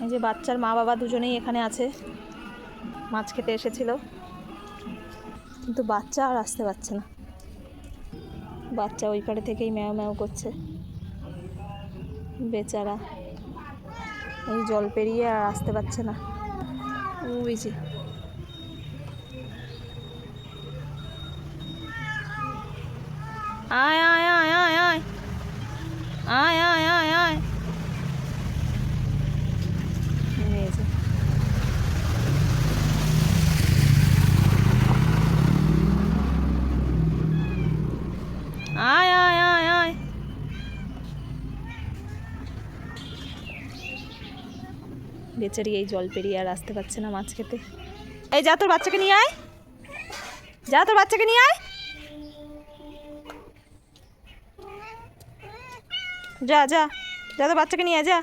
এই যে বাচ্চার মা বাবা দুজনেই এখানে আছে, মাছ খেতে এসেছিল, কিন্তু বাচ্চা আর আসতে পারছে না। বাচ্চা ওই পারে থেকেই ম্যাও ম্যাও করছে, বেচারা এই জল পেরিয়ে আর আসতে পারছে না। ওই যে আয় আয় আয় আয় আয় আয় আয় আয় আয়, এই যে আয় আয় আয় আয়, বেচারি এই জল পেরিয়ে আর আসতে পারছে না মাছ খেতে। এই যা তোর বাচ্চাকে নিয়ে আয়, যা তোর বাচ্চাকে নিয়ে আয়, যা যা যা তোর বাচ্চাকে নিয়ে আয়, যা।